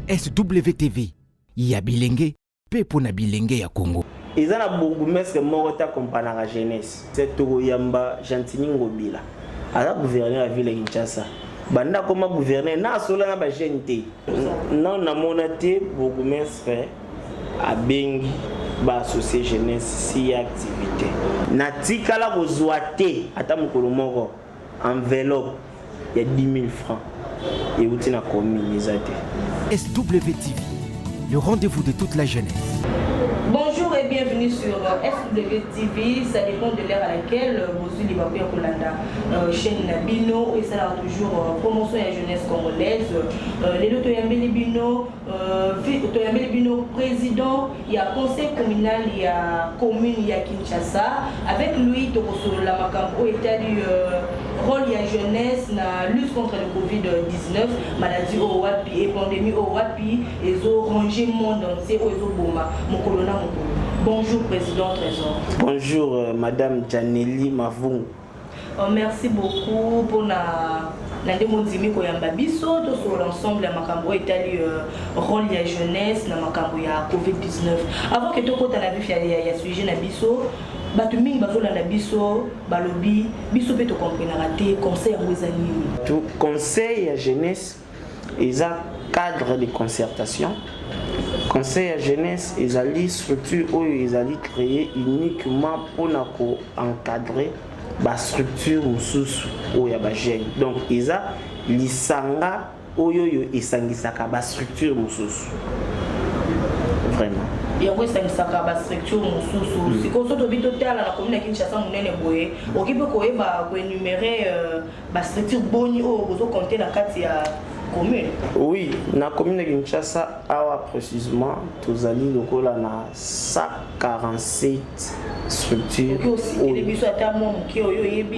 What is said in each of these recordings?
SWTV ya bilenge pe pona bilenge ya Congo. Ils ont un bourgmestre Morota comparé à la jeunesse. C'est Togoyamba Gentini Ngobila. Alors gouverneur la ville de Kinshasa. Banda comment gouverner na sola na ba gente. Non na monaté bourgmestre a bengi ba associé jeunesse si activité. Na tikala kozwate ata mukolo moko enveloppe ya 10 000 francs. Et outi na commune ezate. SWTV, le rendez-vous de toute la jeunesse. Bonjour et bienvenue sur SWTV. Ça dépend de l'heure à laquelle vous êtes libre pour Kolanda chaîne Nabino et ça a toujours promotion de la jeunesse congolaise. Les deux Toyambeli Bino président, il y a conseil communal, il y a commune, il y a Kinshasa. Avec lui, Tokoso Lamakambo était du rôle de la jeunesse dans la lutte contre le Covid-19, maladie au Wapi et pandémie au Wapi, et ils ont rangé le monde entier au Boma. Bonjour Président Trésor. Bonjour Madame Janely Mavung. Merci beaucoup pour la démondimi koyamba biso to sur l'ensemble de makambo etali rôle de la jeunesse na makambo ya Covid-19. Avant que to kota na vie ya sujet na biso batu mingi bazola na biso balobi biso pe to comprendre raté conseil ya wezani. Tout conseil ya jeunesse eza cadre de concertation. Conseil à jeunesse, ils allaient structure où ils allaient créer uniquement pour encadrer la structure mususu où ya ba jeune. Donc ils a lisanga oyo esangisaka ba structure mususu. Vraiment. Il y a une structure mususu. Si ko soto bito tala na commune Kinshasa munene boye, okipe ko eba ko énumérer ba structure boni o bozo compter na kati ya commune. Oui, na commune de Kinshasa, awa précisément, tous allés lokola na 147 structures. Oui,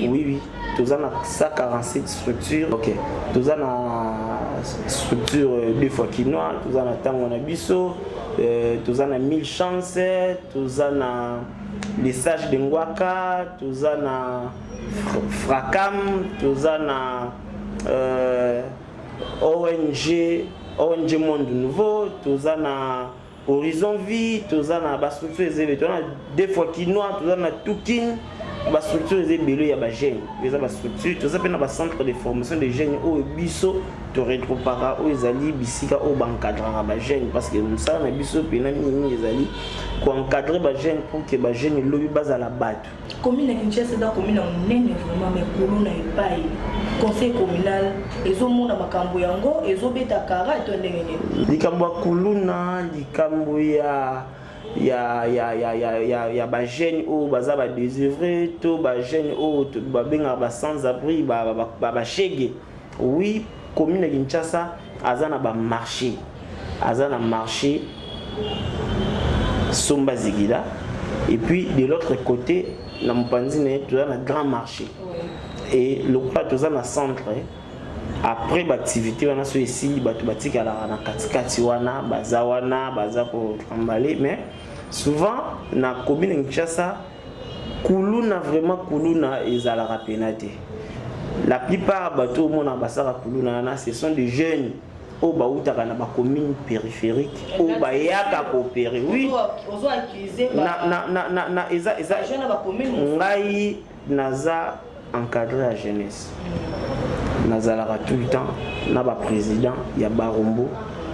oui, tous en 147 structures. Ok, tous en structure deux fois quinoa, tous en tango na biso, tous en 1000 chances, tous en les sages de Ngwaka, tous en Fracam, tous en ONG Monde Nouveau, tous en Horizon Vie, tous en bas structure des deux fois quinoa, tous en Toukin, bas structure des belés ya ba jeune, les bas structure, tous en bas centre de formation des jeunes au biso, to rétropara au ezali bisika au bancadra ba jeune parce que nous ça na biso pena ni ezali ko encadrer ba jeune pour que ba jeune lobi baza la batu. Commune ya Kinshasa da commune nene vraiment mais kolona epai. Conseil communal ezomona makambo yango ezobeta kara to ndenge likambo kuluna likambo ya ba jeune o baza ba désœuvré to ba jeune o ba benga ba sans abri ba chege. Oui, commune de Kinshasa azana ba marché Somba Zigida et puis de l'autre côté na Mpanzine tu as un grand marché. Et le plat tous en centre après l'activité on a sur ici batubatika na katikati wana baza pour emballer mais souvent na commune Kinshasa kuluna vraiment kuluna ezalaka penate. La plupart bateaux mona basara kuluna na ce sont des jeunes au bautaka na ba commune périphérique au bayaka coopérer. Oui, ozo accuser na eza jeune ba commune ngai naza encadrer la jeunesse. Nazalaka tout le temps na ba président ya Barombo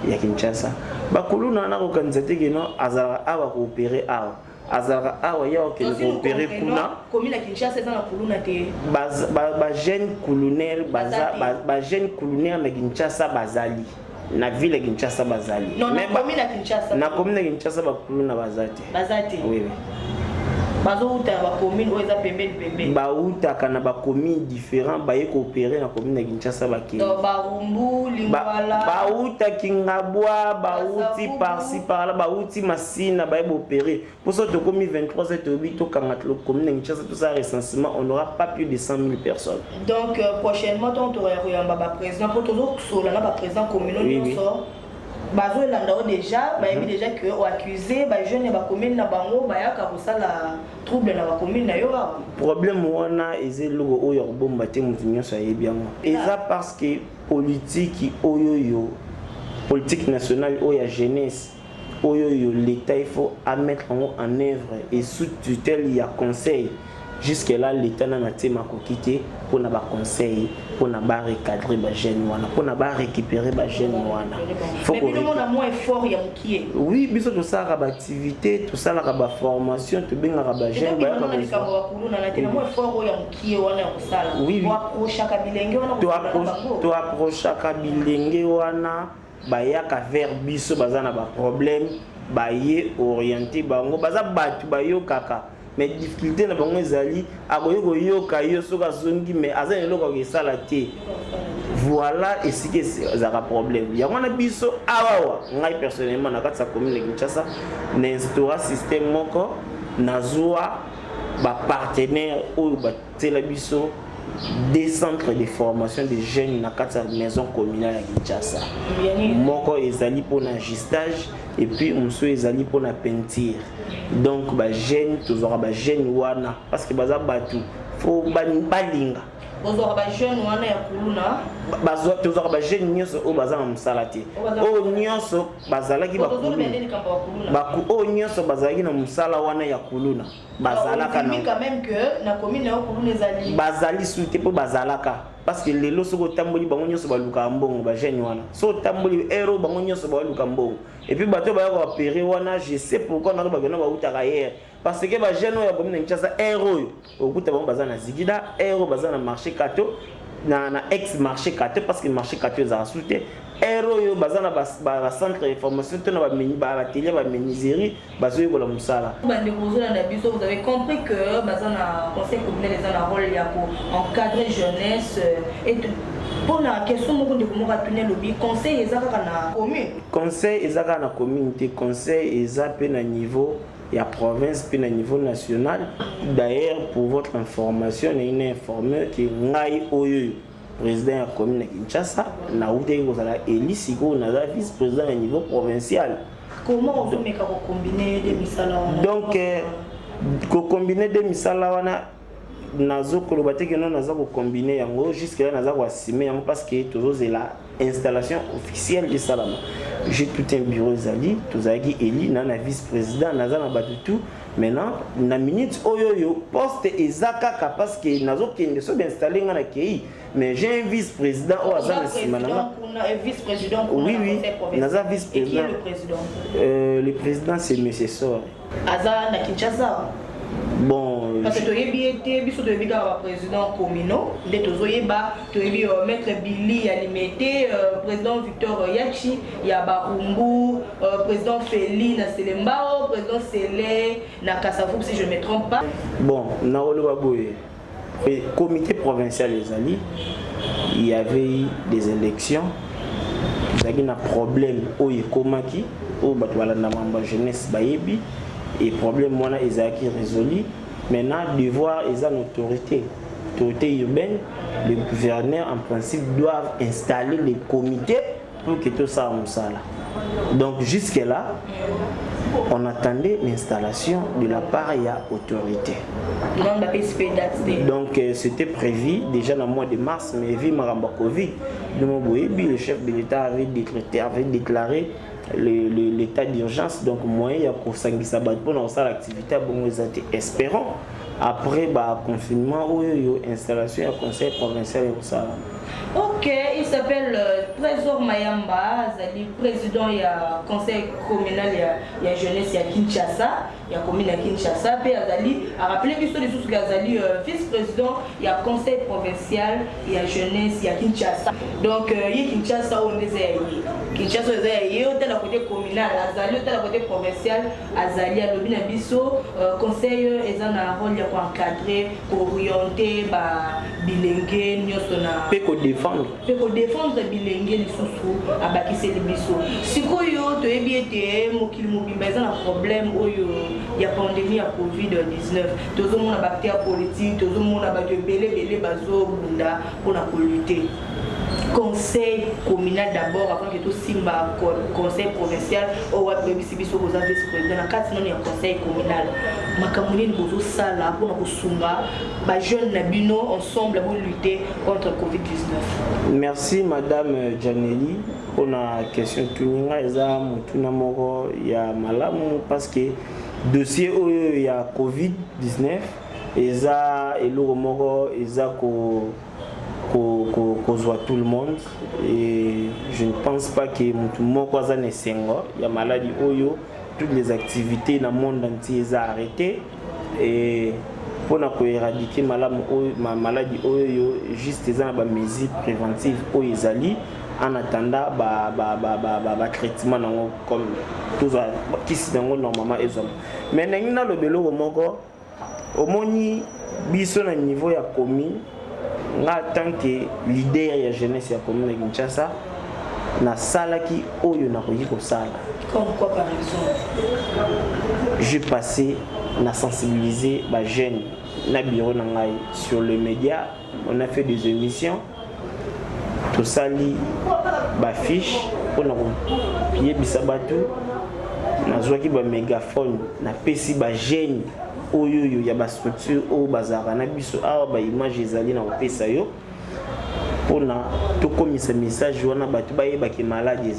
ya Kinshasa. Ba kuluna na organiser que non azala awa coopérer awa. Azala awa ya coopérer kuna commune ya Kinshasa na kuluna te. Ba jeune colonel ba jeune colonel na Kinshasa bazali. Na ville ya Kinshasa bazali. Non, na commune ya Kinshasa. Na commune ya Kinshasa ba kuluna bazati. Bazati. Oui. Bazouta ba commune oza pembeni. Baouta na ba commune différent ba coopérer na commune de Kinshasa ba ki. To Barumbu, Lingwala. Baouta Kingabwa, Baouti par-ci par-là, Baouti Massina ba coopérer. Pour ça to commis 23 et 8 to kangat le commune de Kinshasa tout ça recensement on n'aura pas plus de 100 000 personnes. Donc prochainement on aura un président pour toujours sur la président communal sort. Bazo landao déjà déjà que o accusé ba jeune ba commune na bango ba ya ka la trouble na ba commune na yo. Problème wana ezelo oyo bomba te mutu nyonso ayebi yango. Eza parce que politique oyo politique nationale ou la jeunesse l'État il faut à mettre en œuvre et sous tutelle il y a conseil. Jusque là l'État n'a pas quitté pour n'a pas conseil pour n'a pas recadrer les jeunes pour n'a pas récupérer les jeunes mais puis le monde a moins effort il y a qui est oui biso tout ça la activité tout ça la formation tout bien la jeunes ba moins effort il y a qui est wana kusala oui approcher kabilenge wana to approcher kabilenge wana bayaka vers biso bazana ba problème baye orienté bango baza batu bayo kaka mais difficulté na bango ezali akoyo koyoka yo soka zongi mais aza eloko kesala te voilà et c'est que ça problème ya wana biso awawa ngai personnellement na kati sa commune de Kinshasa na instaura système moko nazwa ba partenaire ou ba tela biso des centres de formation de jeunes na kati sa maison communale ya Kinshasa moko ezali pour na gistage et puis muso ezali pour na peinture donc ba jeunes tozora ba jeunes wana parce que baza batu faut balinga bozora ba jeunes wana ya kuluna bazo tozora ba jeunes nyonso o baza na musala te o nyonso bazalaki ba kuluna baku o nyonso bazalaki na musala wana ya kuluna bazalaka na quand même que na commune ya kuluna ezali bazali soute po bazalaka parce que lelo soko tamboli bango nyonso baluka mbongo ba jeunes wana so tamboli ero bango nyonso baluka mbongo et puis bato ba ko opérer wana je sais pourquoi na ba gona ba utaka hier parce que ba jeunes ya commune Kinshasa ero okuta bango bazana zigida ero bazana marché kato na ex marché kato parce que marché kato za soute ero yo bazana ba centre de formation to na ba atelier ba menuiserie bazo yokola musala bande bozona na biso vous avez compris que bazana conseil communal les a rôle ya pour encadrer jeunesse et pour la question moko de comment retourner lobby conseil ezaka na commune conseil ezaka na communauté conseil ezape na niveau ya province puis na niveau national d'ailleurs pour votre information on est informé que ngai oyo président ya commune Kinshasa na ute kozala élu siko na vice président au niveau provincial comment on peut combiner des misala wana donc ko combiner des misala wana nazo koloba te que non nazo ko combiner yango jusque là nazo ko assumer yango parce que toujours c'est la installation officielle de Salama j'ai tout un bureau zali tozaki élu na vice président naza na batu tout maintenant na minute oyoyo poste ezaka parce que nazo kende so d'installer ngana kei mais j'ai un vice président au azana simananga un vice président oui naza vice président le président c'est monsieur Sor azana Kinshasa bon parce que tu es biso de biga président communaux de tozoyeba tu es maître Billy Alimete président Victor Yachi ya Barumbu président Feli na Selembao président Sele na Kasavubu si je me trompe pas bon na oloba boye comité provincial les alliés il y avait des élections il y a un problème au Yekomaki au batwala na mamba jeunesse bayebi et problème moi na ezaki résolu maintenant devoir est en autorité urbaine le gouverneur en principe doivent installer les comités pour que tout ça soit là donc jusque là on attendait l'installation de la part de l'autorité. Donc c'était prévu déjà dans le mois de mars, mais vu Maramba Covid, le chef de l'État avait déclaré l'état d'urgence. Donc moi, il y a pour lancer l'activité à Bongoizate. Espérons, après le confinement, ou l'installation du conseil provincial. Ok, il s'appelle Trésor Mayamba, il est président du conseil communal de la jeunesse à Kinshasa, il y a commune à Kinshasa, puis il a rappelé que les sous vice-président du conseil provincial de la jeunesse à Kinshasa. Donc, il y a Kinshasa où on est Kinshasa, il y a la côté communal, il y a la côté provincial, il y a le conseil est un rôle pour encadrer, pour orienter, bilingue, défendre bilingue lisusu abakisi libiso sikoyo toyebi ete mokili mobimba eza na problème oyo ya pandémie ya Covid-19 tozomona bactère politique tozomona bato ebele bazobunda mpona kolute conseil communal d'abord avant que tout simba conseil provincial ou BBC biso aux vice-président na kati non ya conseil communal makamuni bozo sala pour na sunga ba jeune na bino ensemble pour lutter contre Covid-19. Merci madame Janelli pour la question tuninga eza mutuna moko ya malamu parce que dossier oyo ya Covid-19 eza eloko moko eza ko voit tout le monde et je ne pense pas que tout le monde soit en Senghor. Il y a maladie oyo, toutes les activités dans le monde entier sont arrêtées et pour éradiquer ma maladie oyo juste des mesures préventives oyo ezali en attendant traitement comme tous qui sont normalement ezom. Mais dans le beloko moko au moni biso na niveau ya commune nga tant que leader ya jeunesse ya commune de Kinshasa na sala ki oyo na koyi ko sala. Comme quoi par exemple? J'ai passé na sensibiliser ba jeunes na bureau na ngai sur le média, on a fait des émissions tout sali ba fiche pour na pied bisabatu na zwaki ba mégaphone na pesi ba jeunes oyo ya ba structure o bazara na biso awa ba image ezali na opesa yo pona to komisa message wana batu ba yeba ke maladie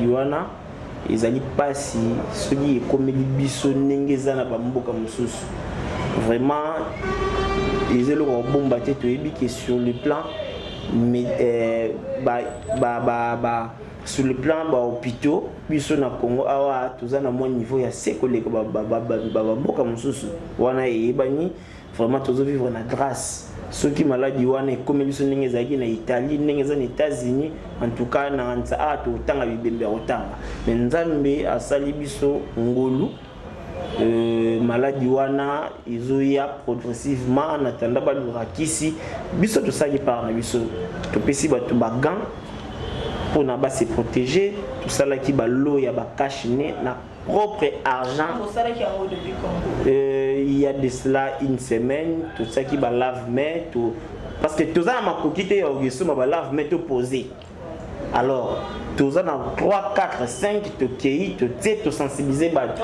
wana ezali pasi soki ekomeli biso ndenge eza na bamboka mosusu vraiment ezelo ko bomba te to yebi ke sur le plan sur le plan ba hôpitaux biso na Congo awa toza na mo niveau ya sekoleka mboka mosusu wana eyebani vraiment tozo vivre na grâce soki maladie wana ekomeli biso ndenge ezalaki na Italie ndenge eza na États-Unis en tout cas na nza to tanga bibembe otanga mais nzambe asali biso ngolu maladie wana izoya progressivement en attendant ba lurakisi biso to saki par na biso to pesi ba to bagan pour na ba se protéger tout ça là qui ba l'eau ya ba cash né na propre argent. Pour ça là qui a depuis quand? Il y a de cela une semaine tout ça qui ba lave main tout parce que tout ça ma coquille ya ogeso ma ba lave main tout posé. Alors tout ça dans 3 4 5 to kei to te to sensibiliser ba tout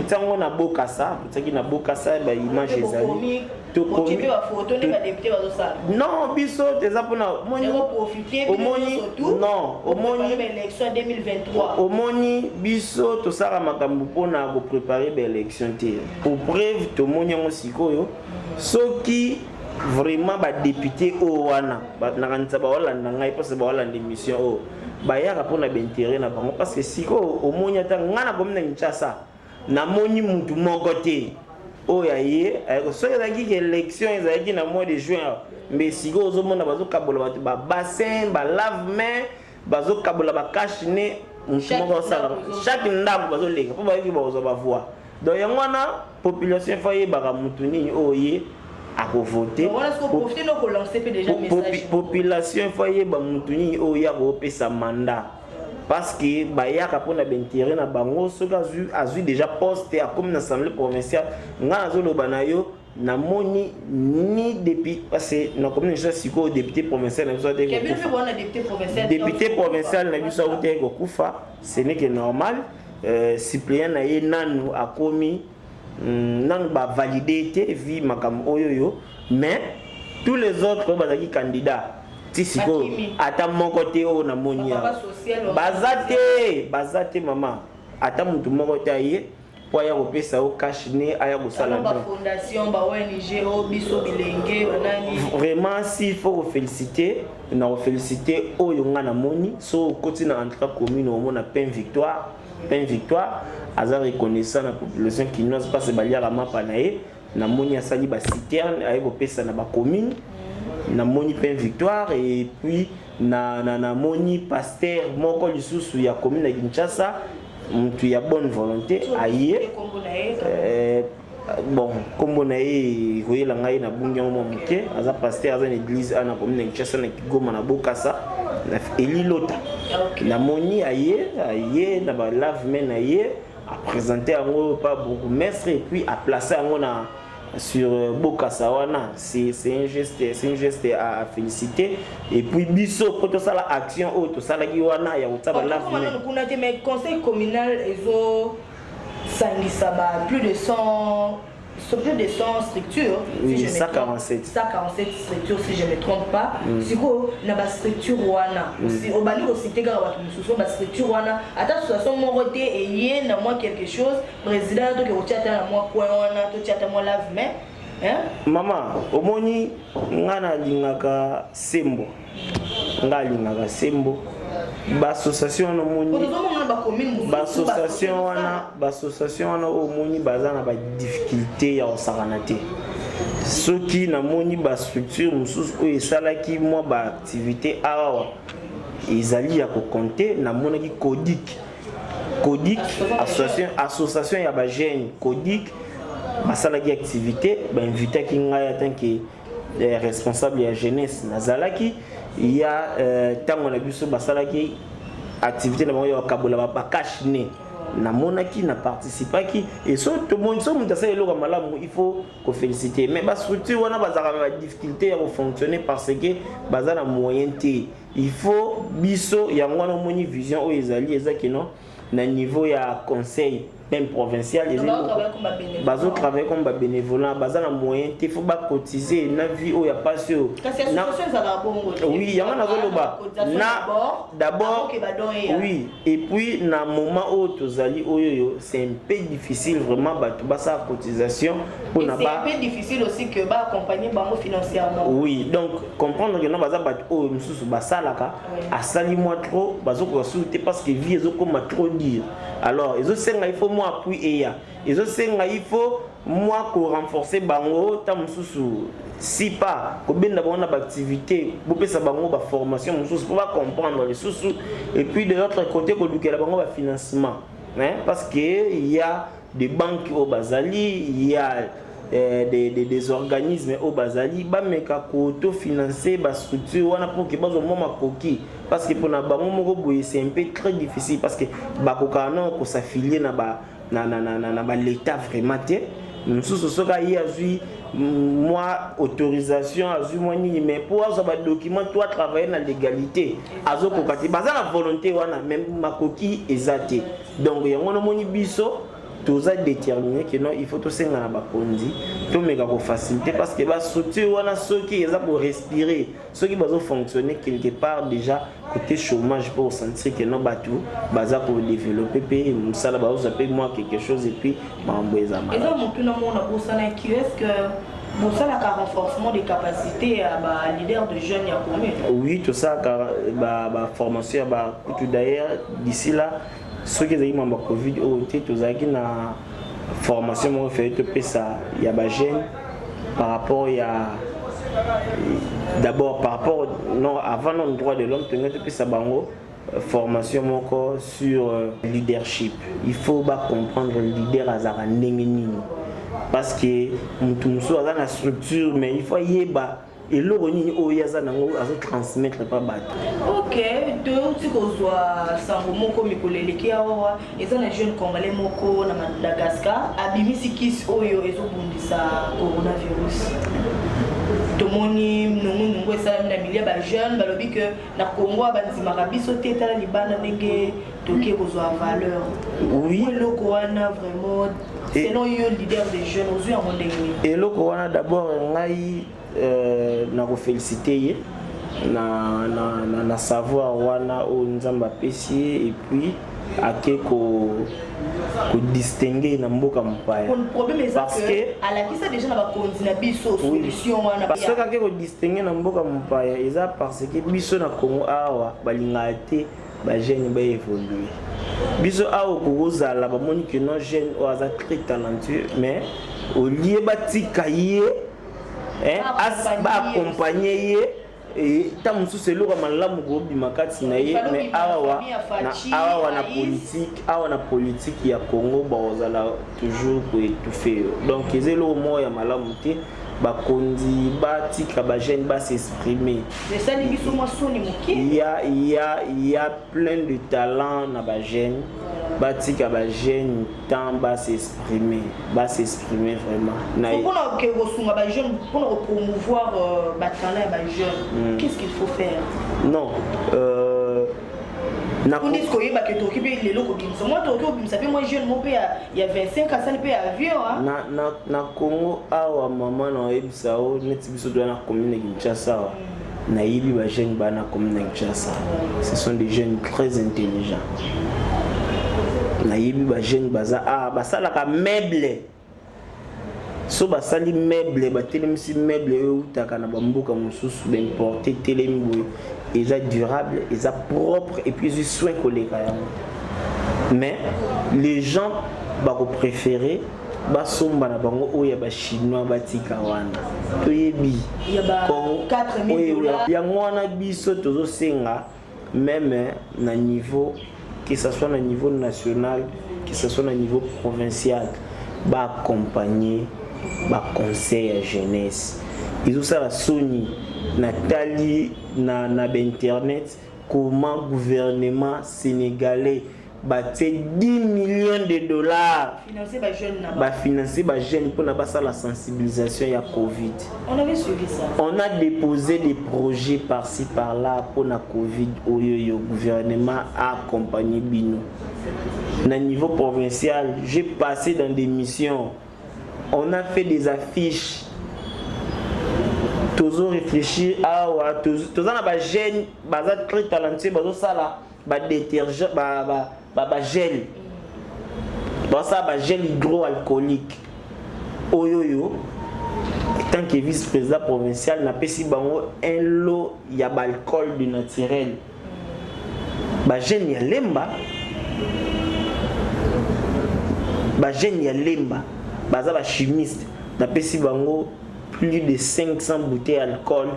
ça on a boka ça tout ça qui na boka ça ba image ezali to komi ba photo ne ba député ba ça non biso teza pona moni profiter omoni non omoni élection 2023 omoni biso to sara makambu pona ko préparer ba élection te pour preuve to moni ngo sikoyo soki vraiment ba député o wana ba nakanisa ba Hollande ngai parce ba Hollande mission o ba yaka pona ba intérêt na bango parce que siko omoni ata ngana comme na Kinshasa na moni mutu moko te o ya ye so ya ki élection ezaki na mois de juin mais siko ozomona bazo kabola batu ba bassin ba lave main bazo kabola ba cache ne mutu moko sala chaque ndambo bazo lenga po ba ki ba ozo ba voir donc yangwana population faye ba mutu nini o ye à voter. Population foyer ba mutuni o ya ko pesa mandat parce que ba ya ka pona bentire na bango soka azu déjà posté à comme l'assemblée provinciale nga zo loba na yo na moni ni depuis parce que na commune je suis ko député provincial na biso te député provincial na biso te ko kufa ce n'est que normal suppléant na ye nanu akomi nang ba validé vie makam oyoyo mais tous les autres bazaki candidats tisiko ata moko te o na monia bazate mama ata mutu moko te aye po ya kopesa o cash ne aya kosala ba fondation ba ONG o biso bilenge banani vraiment s'il faut féliciter na féliciter oyo ngana moni so koti na entre commune au mona peine victoire aza reconnaissant la population qui n'ose pas se balayer à mapa nae na moni asali ba citerne aye kopesa na ba commune na moni peine victoire et puis na moni pasteur moko lisusu ya commune na Kinshasa mutu ya bonne volonté aye bon kombo na ye koyela ngai na bungi mo muke aza pasteur aza na église ana commune na Kinshasa na Kigoma na Bokassa na Elilota na moni aye na ba lave main na ye à présenter un pas bourgmestre et puis à placer un sur Bokasawana, c'est un geste à féliciter. Et puis biso pour tout ça l'action tout ça la giwana ya utaba la vie. Mais conseil communal ezo sangisa plus de 100 structures. Oui, si 147. 147 structures si je ne me trompe pas. Si vous na ba structure wana aussi au bali aussi te ga watu mususu ba structure wana ata situation mo roté et yé na moi quelque chose président to ke ochata na moi point wana to chata moi lave main. Hein? Maman, omoni ngana lingaka sembo. Nga lingaka sembo. Ba association no moni. Ba association wana omoni bazana ba difficulté ya osakana te. Soki na moni ba structure mususu ko esalaki moi ba activité awa. Ezali ya ko compter na monaki codique. Codique association ya ba jeune codique basalaki activité invité ngai en tant que responsable de la jeunesse nazalaki il y a tango na biso basalaki activité na bango ya kabola ba cash né na monaki na participaki et so tout monde so monde ça eloko malamu il faut ko féliciter mais ba structure wana bazaka ba difficulté à fonctionner parce que bazana moyen té il faut biso yango na moni vision o ezali ezaki non na niveau ya conseil même provincial les bazo travailler comme bénévolat bazana moyen il faut ba cotiser na vie o ya passion oui yanga na zoloba na d'abord oui et puis na moment où tozali oyo c'est un peu difficile vraiment ba sa cotisation pour na ba c'est un peu difficile aussi que ba accompagner bango financièrement oui donc comprendre que na baza ba o mususu basalaka asali moi trop bazo ko souter parce que vie ezo comme trop dire alors ezo senga il faut moi appui eya ezo senga il faut moi ko renforcer bango ta mususu si pas ko benda bona ba activité bo pesa bango ba formation mususu pour ba comprendre les sous et puis de l'autre côté ko dukela bango ba financement hein parce que il y a des banques au Bazali il y a des organismes au Bazali ba meka ko auto financer ba structure wana pour que bazo moma koki parce que pour na bango moko boye c'est un peu très difficile parce que ba kokana ko s'affilier na ba na l'état vraiment té nous soka y a vu moi autorisation a vu moi ni mais pour avoir ba document toi travailler na légalité azo kokati baza la volonté wana même makoki ezate donc yango no moni biso tous a déterminé que non il faut tout ça na bakondi to mega ko faciliter parce que ba structure wana soki eza pour respirer ceux qui bazo fonctionner quelque part déjà côté chômage pour sentir que non batu baza pour développer pays musala ba vous appelle moi quelque chose et puis mamboeza mala et donc mon tuna mona bosana qui est que bosala ka renforcement des capacités à ba leader de jeunes ya commune oui tout ça ba formation ba tout d'ailleurs d'ici là ceux qui ont eu Covid ont été tous na formation mon fait tout ça il y a ba jeune par rapport il y a d'abord par rapport non avant non droit de l'homme tu tout ça bango formation mon corps sur leadership il faut pas comprendre le leader azara ndengeni parce que mutumso azana la structure mais il faut yeba et le roni oyaza nango azo transmettre pas bato OK de uti kozwa sango moko mikolele ki awa eza na jeune congolais moko na Madagascar abimisi kisi oyo ezobundisa coronavirus tomoni nungu esa na milia ba jeune balobi que na Congo abanzimaka biso te tala libana ndenge toke kozwa valeur oui le corona vraiment selon yo leader des jeunes aux yeux en monde et le corona d'abord ngai na ko féliciter na savoir wana o nzamba pesi et puis ake ko distinguer na mboka mpaya parce que à la qui ça déjà na ba konzi na biso solution wana parce que ake ko distinguer na mboka mpaya eza parce que biso na Congo awa balinga te ba jeune ba évoluer biso awa ko zala ba moni que non jeune o aza très talentueux mais au lieu batika ye accompagner et tant que c'est le malamu go bimakati na ye mais awa na politique ya Congo bazala toujours ko étouffer donc ezelo mo ya malamu te bakondi batika ba jeune ba s'exprimer il y a plein de talents na ba jeune batika ba jeune temps ba s'exprimer vraiment pour que resunga ba jeune pour promouvoir ba talent ba jeune qu'est-ce qu'il faut faire? Non on dit que bah que tu occupes les locaux bimsa moi tu occupes ça fait moi jeune mon père il y a 25 ans ça ne peut avion na Congo awa maman na ebisa o neti biso do na commune Kinshasa na yibi ba jeune ba na commune Kinshasa ce sont des jeunes très intelligents na yibi ba jeune baza basala ka meuble so basali meuble batelemisi meuble oyo utaka na bamboka mosusu d'importer telemi boye eza durable eza propre et puis soin koleka yango mais les gens bako préférer basomba na bango oyo ba chinois batika wana toyebi ya ba 4000 $. yango wana biso tozosenga même na niveau que ce soit na niveau national que ce soit na niveau provincial ba accompagner ba conseil à jeunesse ils ont ça la Sony Nathalie na internet comment gouvernement sénégalais bâtit 10 millions de dollars financer ba jeunes pour la sensibilisation à Covid. On avait suivi ça. On a déposé des projets par-ci par-là pour la Covid où le gouvernement a accompagné Bino. Na niveau provincial, j'ai passé dans des missions. On a fait des affiches. Toujours réfléchir à tous ba jeunes baza très talentueux bazo sala ba détergent ba gel ça ba gel hydroalcoolique oyoyo tant que vice-président provincial na pesi bango un lot ya ba alcool du naturel ba jeune ya lemba baza ba chimiste na pesi bango plus de 500 bouteilles d'alcool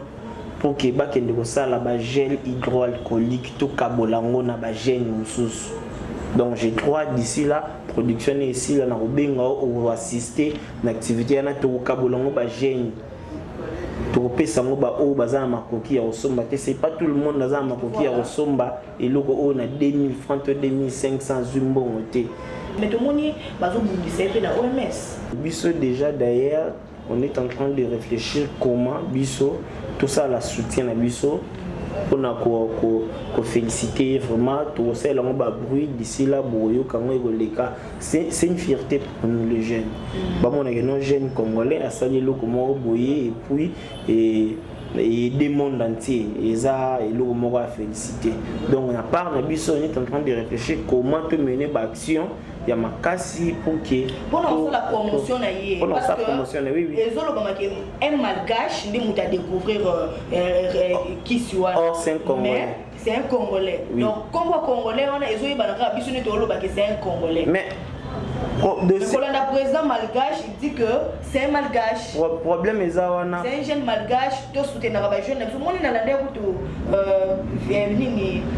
pour que bakende kosala ba gel hydroalcoolique to kabolango na ba gel mususu. Donc j'ai droit d'ici là production ici là na robenga ou assister na activité na to kabolango ba gel to pesa ngo ba o baza na makoki ya osomba te c'est pas tout le monde baza na makoki ya osomba et loko o na 2000 francs 2500 zumbo te. Mais tout le monde bazo bundisa pe na OMS. Biso déjà d'ailleurs on est en train de réfléchir comment biso tout ça la soutien à biso on a ko féliciter vraiment tout ça là on va bruit d'ici là boyo quand on les cas c'est une fierté pour nous les jeunes bah mon non jeunes congolais à saluer le comment boyer et puis et des mondes entiers et ça et le comment va féliciter donc à part na biso on est en train de réfléchir comment te mener l'action il y a ma casse pour que pour la promotion naïe parce que promotion oui les autres comme un malgache ni muta découvrir qui soit or c'est un Congolais c'est un Congolais oui. Donc comme Congolais on a ils ont banaka biso ni tolo ba que c'est un Congolais mais le président malgache il dit que c'est un malgache. Le problème est ça. C'est un jeune malgache qui soutient les jeunes. Tout le monde est dans la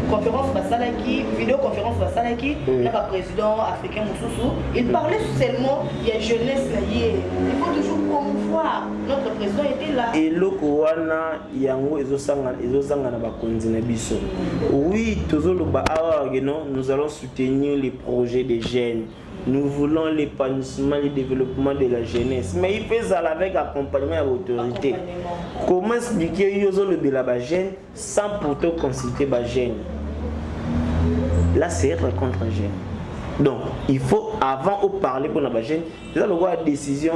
conférence Basalaki, vidéoconférence Basalaki, le président africain Moussoussou. Il parlait seulement il y a jeunesse là. Il faut toujours promouvoir. Notre président était là. Et le Kouana, Yango, Ezosanga na bakonzi na biso. Oui, toujours nous allons soutenir les projets des jeunes. Nous voulons l'épanouissement et le développement de la jeunesse. Mais il fait ça avec accompagnement à l'autorité. Comment expliquer le de la jeune sans pourtant consulter la jeune? Là, c'est être contre la jeune. Donc, il faut avant de parler pour la jeune, vous allez voir la décision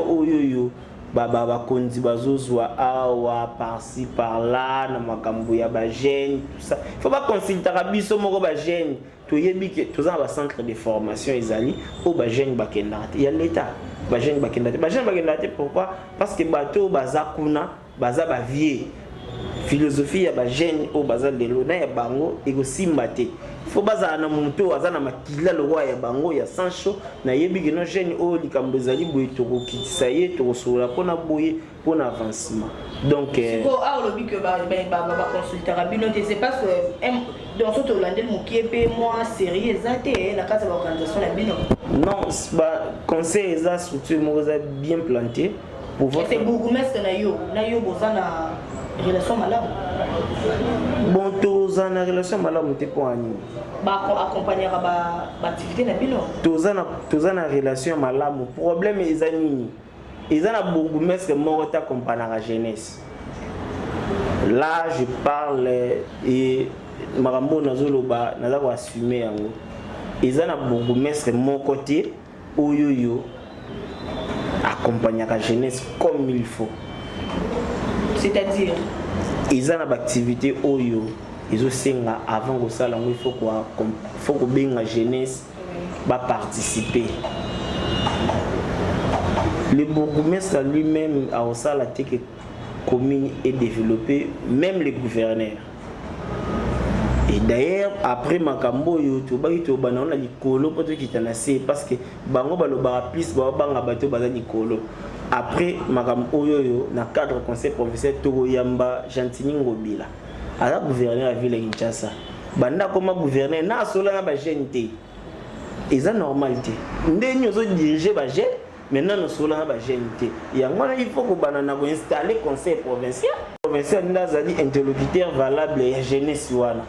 kondi bazozwa awa par-ci par-là na makambo ya ba jeune tout ça. Il faut pas consulter biso moko ba jeune. Toyebi que tous un centre de formation ezali au ba jeune bakenda. Il y a l'état. Ba jeune bakenda. Ba jeune bakenda pourquoi? Parce que bato bazakuna baza ba vie. Philosophie ya ba jeune au baza de lona ya bango egosimba te. Faut baza na muto azana makila lo roi ya bango ya sancho na yebi que no jeune o likambo ezali boye to kokitisa ye to sola pona boye pona avancement. Donc faut a lobi que ba consulter rabino c'est parce que dans ce hollandais mon qui est moi sérieux exacté la carte de l'organisation la bino. Non, ba conseil eza structure mo bien planté pour votre c'est bourgmestre na yo bozana relation malade. Bon Tous en relation malamu te pour ani. Accompagner l'activité na bino. Tous en relation malamu. Problème est anini. Ils ont bourgmestre mort accompagner la jeunesse. Là je parle et marambo nazoloba nazako assumer yango. Ils ont bourgmestre mon côté oyoyo accompagner la jeunesse comme il faut. C'est-à-dire ils ont une activité oyo ils ont avant que ça il faut que bien la jeunesse va participer. Le bourgmestre lui-même a aussi la que commune est développée, même les gouverneurs. Et d'ailleurs après makambo yo to ba to banana likolo poto kitanase parce que bango baloba plus ba banga bato baza likolo. Après makambo yo na cadre conseil professeur Togo Yamba Gentini Ngobila. Ala gouverneur la ville de Kinshasa. Banda comme gouverneur na sola na ba gente. Eza normalité. Ndeni ozo diriger ba gente maintenant nous sola na ba gente. Yango il faut que banana ko installer conseil provincial. Provincial ndazali interlocuteur valable ya jeunesse wana.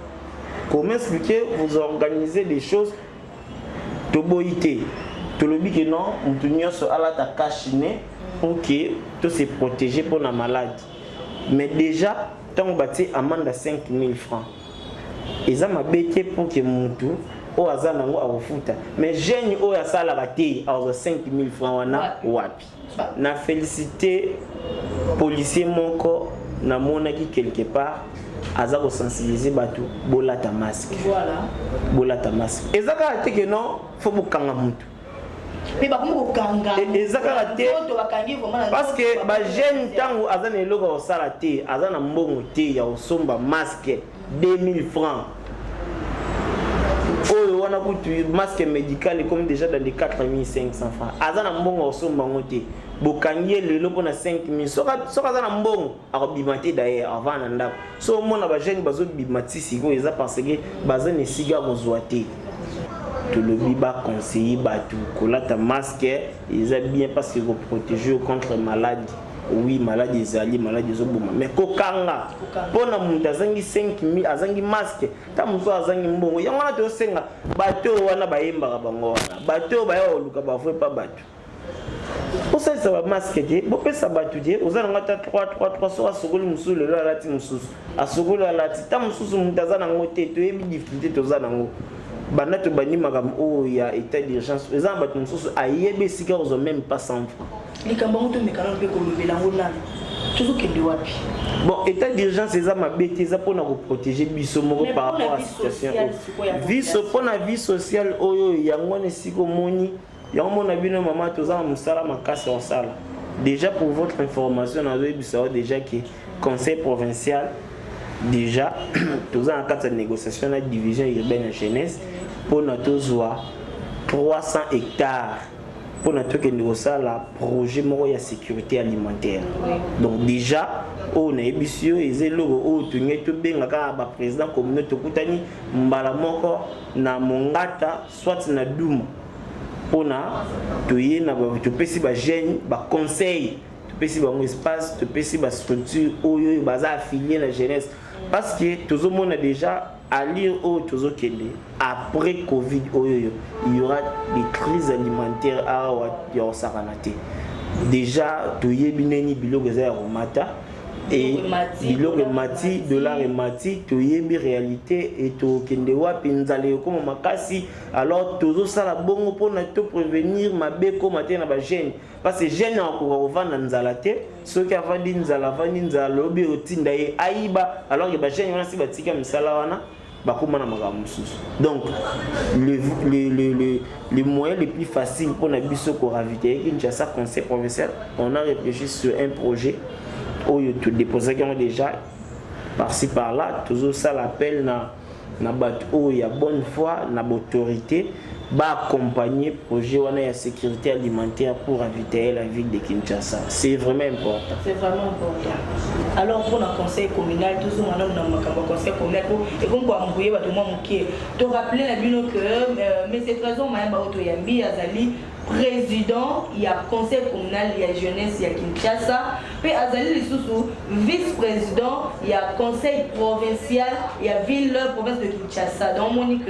Comment expliquer vous organisez des choses toboité. Tolobi que non, on sur ala ta cachiné pour que tout se protéger pour la maladie. Mais déjà tant bâti amende à 5 000 francs. Ils ont mabété pour que mutu au hasard nango a refuta. Mais jeune au hasard la bataille à 5 000 francs wana wapi. Na félicité policier moko na monaki quelque part. Aza ko sensibiliser batu bola ta masque. Voilà. Bola ta masque. Ezaka te que non, faut bokanga mutu. Mais ba ko kanga. Ezaka te. Parce que ba jeune tango aza na eloko o sala te, aza na mbongo te ya osomba masque 2000 francs. Oh, on a coûté masque médical comme déjà dans les 4500 francs. Aza na mbongo osomba ngote. Bokangie lelo pona 5000 soka za na mbongo akobimate d'ailleurs avant na ndako so mona ba jeune bazo bimati siko eza parce que baza ne siga kozwate to le biba conseiller batu kolata masque eza bien parce que vous protéger contre maladie. Oui, maladie ezali maladie ezoboma mais kokanga pona mundu azangi 5000 azangi masque ta muso azangi mbongo yango na to senga bato wana bayemba bango wana bato bayo luka bafwe pa bato. Pour ça, ça va masquer. Bon, ça va tout dire. Vous allez en 3 soirs à Sogol Moussou, le Lati Moussou. À Sogol Lati, Tam Moussou, Moutaza Nangote, tu es difficulté, tu as Nango. Bana to bani magam, oh, il y a état d'urgence. Les gens battent Moussou, à Yébé, si ils ont même pas 100 francs. Les Cambons, tu me calmes, tu peux lever la roue là. Toujours qu'il doit. Bon, état d'urgence, c'est ça ma bête, c'est ça pour nous protéger Bissomoro par rapport à la situation. Pour la vie sociale, oh, il y a un siko moni. Mon avis, maman, tous en moussala, ma casse en salle. Déjà, pour votre information, on a déjà que le conseil provincial, déjà, tous en cas de négociation, la division urbaine et jeunesse, pour notre 300 hectares, pour notre projet de sécurité alimentaire. Donc, déjà, on a ébissé, et on a président communauté Koutani, Mbalamoko, na Mongata, soit na Douma. Pona toyé na ba to pesi ba jeune ba conseil to pesi ba espace to pesi ba structure oyo baza affilié la jeunesse parce que tout le monde a déjà à lire au tozo kende après Covid oyo il y aura des crises alimentaires à ya saranate déjà toyé bineni biloko za romata et biloko mati dollar et mati toyebi réalité et to kende wapi nzale comme makasi alors tozo sala bongo pona to prévenir mabe ko matin na ba jeune parce que jeune encore vendre nzala te ceux qui avandi nzala vandi nzala lobi otinda ye aiba alors que ba jeune wana si batika misala wana bakoma na makambo mususu. Donc le moyen le plus facile pour na biso ko ravitailler Kinshasa conseil provincial on a réfléchi sur un projet où tu déposes déjà par-ci par-là, toujours ça l'appel na où il y a bonne foi, na autorité, va accompagner le projet de sécurité alimentaire pour ravitailler la ville de Kinshasa. C'est vraiment important. C'est vraiment important. Alors pour le conseil communal, toujours maintenant dans le conseil communal, et comme quoi on peut te rappeler la que mais c'est raison Mayamba Otoyambi Azali président il y a conseil communal il y a jeunesse il y a Kinshasa puis Azali Lisusu vice-président il y a conseil provincial il y a ville province de Kinshasa donc Monique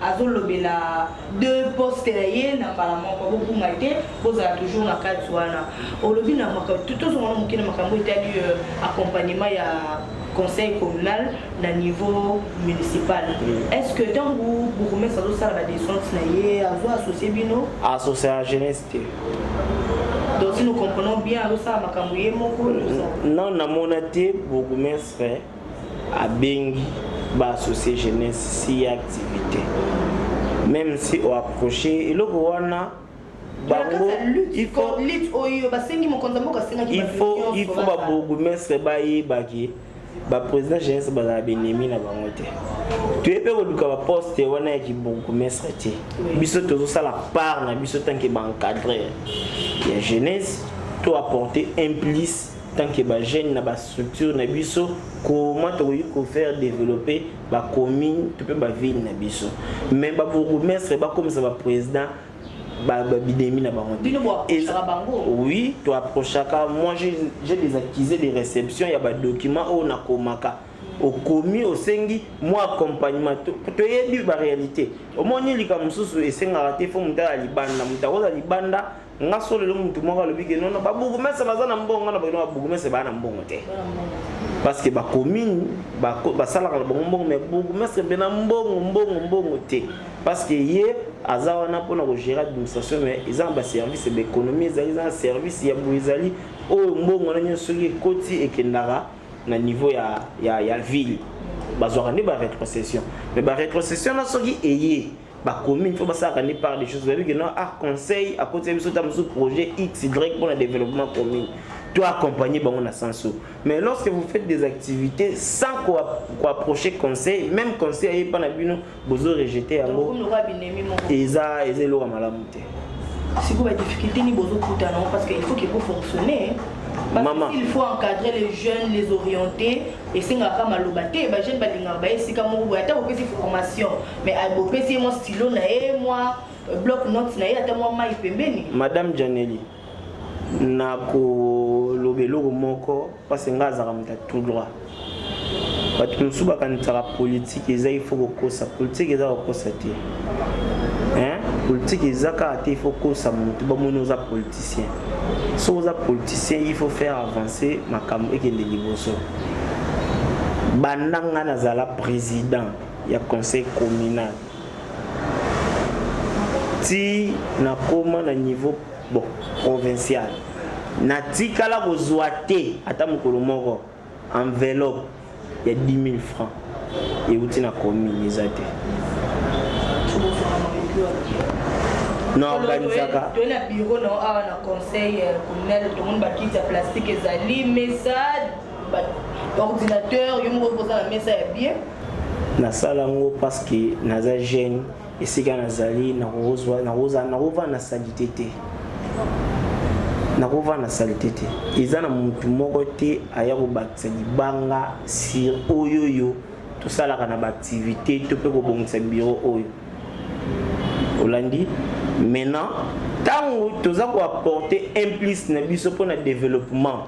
Azolobela deux postes na parlement pas beaucoup maité pose toujours na Katsuana au lobby na tout ce monde mukina makambo itali accompagnement il y a conseil communal na niveau municipal. Est-ce que tant vous remettez ça dans la décision naie avoir associé bino associé à jeunesse donc si nous comprenons bien ça makambuye moko non na monate bourgmestre a bengi ba associé jeunesse si activité même si au approché le wana bango il faut ba bourgmestre ba yebaki ba président jeunesse ba benemi na bango te tu es peu du ka poste wana ya ki bourgmestre te biso tozo sala part na biso tant que ba encadrer ya jeunesse to apporter implice tant que ba jeune na ba structure na biso comment to ko faire développer ba commune to pe ba ville na biso mais ba bourgmestre ba comme ça ba président bidemi na bango. Oui, tu approches. Moi j'ai des accusés de réception, il y a des documents au nakomaka. Au commis au sengi, moi accompagnement. Tu es dit la réalité. Au moins il y a comme sous et senga raté faut monter à libanda, monter à libanda. Nga solo le muntu moko lobi ke non ba bugu mesa bazana mbongo na ba bugu mesa ba na mbongo te. Parce que ba commune ba sala ka mbongo mais bugu mesa be na mbongo te. Parce que hier azawana pour na gérer administration mais ils ont ba service d'économie ils ont service ya buizali o mbongo na nyo soki koti ekendara na niveau ya ville bazwa ni ba rétrocession mais ba rétrocession na soki eye ba commune il faut pas ça par des choses vous avez que non à conseil à côté de ce projet XY pour le développement commune tu accompagner bango na sens mais lorsque vous faites des activités sans quoi approcher conseil même conseil aye pas na bino bozo rejeter yango eza lo malamu te si vous avez difficulté ni bozo kuta non parce qu'il faut qu'il faut fonctionner parce qu'il faut encadrer les jeunes les orienter et c'est ngaka malobate ba jeune balinga ba esika mo bo ata opesi formation mais abo pesi mo stylo na e moi bloc notes na e ata mo mai pembeni madame Janeli na ko lobelo moko parce nga za ramta tout droit parce que suba kan tara politique eza il faut ko sa politique eza ko sa te hein politique eza ka te il faut ko sa mutu ba mono za politicien so za politicien il faut faire avancer makambo ekende liboso bandanga na zala président ya conseil communal ti na koma na niveau bon provincial na tikala kozwa te ata mokolo moko enveloppe ya 10 000 francs et outi na commune eza te non organisaka to na bureau na awa na conseil communal to monde bakiti ya plastique ezali message ordinateur yo moko posa na mesa ya bien na sala ngo parce que naza jeune esika nazali na roza na salité te nakova na salité te eza na mutu moko te aya kobakisa libanga sur oyoyo tosalaka na baactivité to mpe kobongisa biro oyo olandi maintenant ntango toza koapporter implice na biso mpo na développement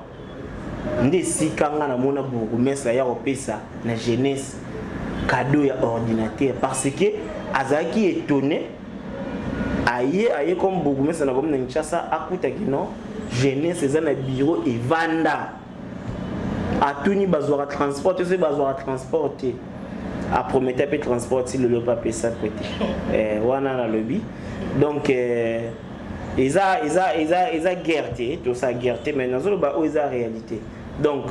nde esika nga namona bourgmestre aya kopesa na jeunesse cadeau ya ordinateur parce que azalaki étonné aye comme bourgmestre na commune na Kinshasa akutaki non jeunesse eza na bureau evanda atuni bazwaka transport ose bazwaka transport te apromete ape transport si lelo pape sa prete wana na lobby donc eza guerre te to sa guerre te mais nazoloba oyo eza réalité donc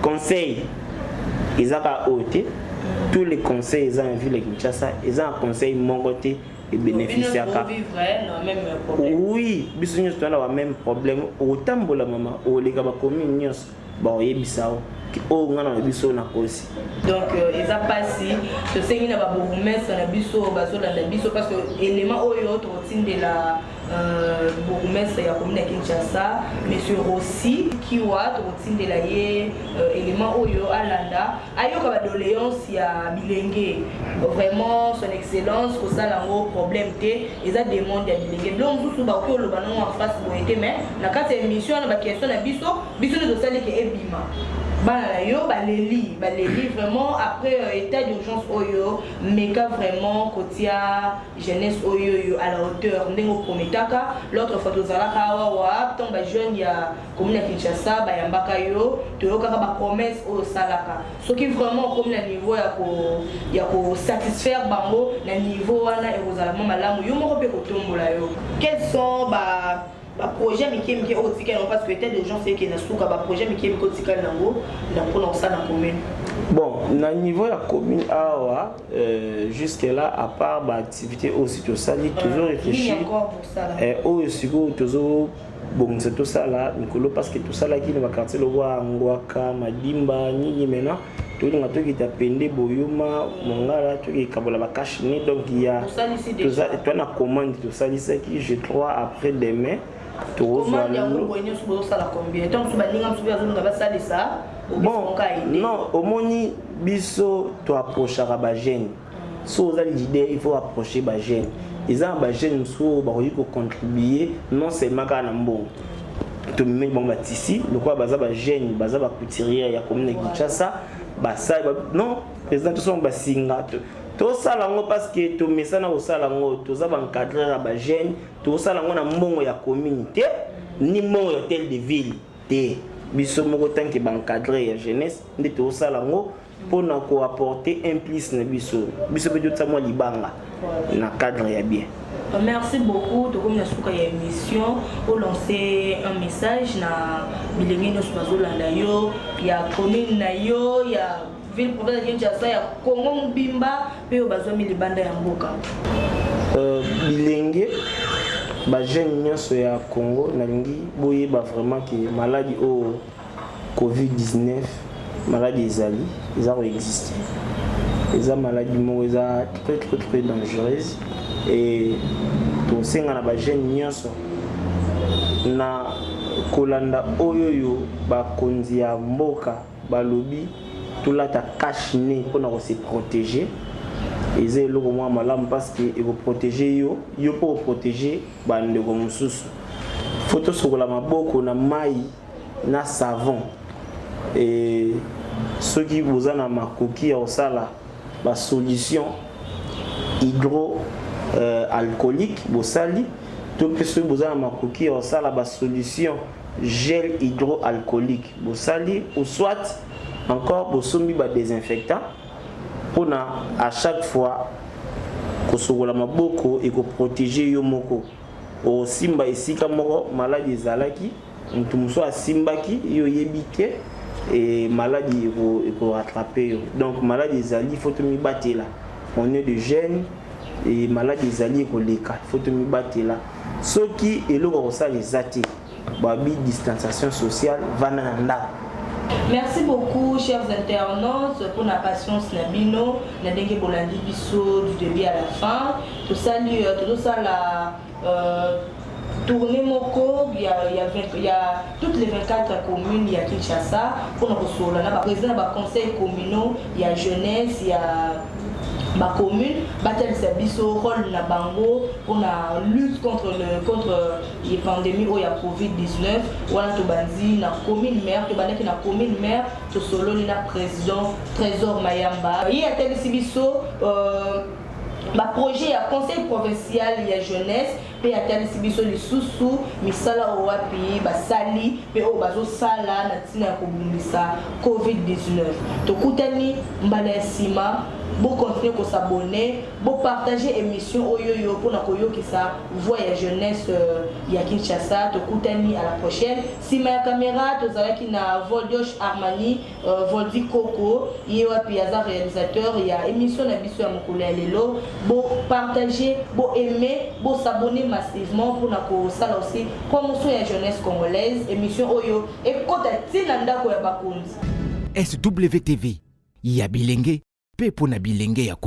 conseil eza ka oyo te tous les conseils eza en ville Kinshasa eza un conseil moko te et bénéficiaka oui biso nyonso tona ba même problème otambola mama oleka ba commune nyonso ba oyebisa oyo nga na biso na kosi. Donc eza pasi tosengi na babourgmestre na biso bazolanda biso parce que élément oyo tokotindela bourgmestre ya commune ya Kinshasa monsieur Rossi Kiwa tokotindela ye élément oyo alanda ayoka badoléance ya bilenge vraiment son excellence kosala ngo problème te eza demande ya bilenge bilo mosusu bakoki oloba nango en face boye te mais na kati ya émission na baquestion na biso nde tosali ke ebima bana yo baleli vraiment après état d'urgence oyo meka vraiment kotia jeunesse oyo à la hauteur ndengo prometaka l'autre fois tozalaka wa tant ba jeune ya commune ya Kinshasa ba yambaka yo toyokaka ba promesse oyo salaka soki vraiment comme na niveau ya ko satisfaire bango na niveau wana ezalama malamu yo moko pe kotombola yo quels sont ba projet miki otika parce que état d'urgence c'est que na suka ba projet miki otika nango na pona ça na commune. Bon, na niveau la commune awa jusque là à part ba activité aussi tout ça dit toujours réfléchir aussi toujours bon c'est tout ça là Nicolas parce que tout ça là qui dans quartier le roi Ngwaka Madimba Nini maintenant tout le monde qui t'a pendé Boyuma Mongala tout qui kabola ba cash ni donc il y a tout ça et toi na commande tout ça c'est qui je crois après demain. Comment il y a combien tant ça bon non au moni biso to approcher ba jeune so za l'idée il faut approcher ba jeune ils ont ba jeune so ba ko contribuer non seulement kana mbongo to mimi bon batisi le quoi baza ba jeune baza ba couturier ya commune Kinshasa ba ça non président to son ba singa to sala ngo parce que to mesana ko sala ngo to za ba encadrer ba jeune to sala ngo na mbongo ya communauté ni mbongo ya hôtel de ville te biso moko tanki ba encadrer ya jeunesse ndi to sala ngo pona ko apporter un plus na biso pe to tsamwa libanga na cadre ya bien. Merci beaucoup de comme na suka ya émission pour lancer un message na bilengi no bazolanda yo ya commune na yo ya ville province de Kinshasa ya Congo Mbimba pe bazwami libanda ya mboka. Bilenge ba jeune nyonso ya Congo nalingi boyeba vraiment que maladie au COVID-19 maladie ezali eza exister. Eza maladie mo eza très dangereuse et to senga na ba jeune nyonso na kolanda oyoyo ba konzi ya mboka balobi tulata cache-nez pour se protéger et c'est le moment malamu parce que il faut protéger yo pour protéger bande ko mususu photo sur la maboko na mai na savon et ceux qui vous en a makoki au sala ba solution hydro alcoolique bosali tout que ceux vous en a makoki au sala ba solution gel hydroalcoolique bosali ou soit encore pour sombi ba désinfectant pour à chaque fois ko sokola maboko et ko protéger yo moko o simba esika moko maladie ezalaki mutu muso asimbaki yo yebike et maladie ko rattraper yo donc maladie ezali faut te mi batela on est de jeunes et maladie ezali ko leka faut te mi batela soki eloko ko sa les ati babi distanciation sociale vananda. Merci beaucoup chers internautes pour la patience Nabino, Nadenge Bolandi Bisso du début à la fin. Tout ça la tournée Moko, il y a toutes les 24 communes, il y a Kinshasa pour nous recevoir. Là, président du conseil communal, il y a jeunesse, il y a ma commune, battle servicio rôle na bango pour la lutte contre la pandémie ou la Covid-19 ou la tobanzi na commune maire to banaki na commune maire to solo ni na président Trésor Mayamba il y a tel servicio ba projet ya conseil provincial ya jeunesse pe ya tel servicio li susu misala o wapi ba sali pe o bazo sala na tina ko bumisa Covid-19 to kutani mbala sima bon continuer à s'abonner, bon partager émission Oyoyo pour na koyo qui ça voix ya jeunesse ya Kinshasa to kutani à la prochaine. Si ma caméra to zala ki na Voldosh Armani Voldi Coco yewa piaza réalisateur ya émission na biso ya mokula lelo bon partager, bon aimer, bon s'abonner massivement pour na ko sala aussi promotion ya jeunesse congolaise émission Oyo et kota tinanda ko ya bakonzi. SWTV ya bilenge pe pona bilenge ya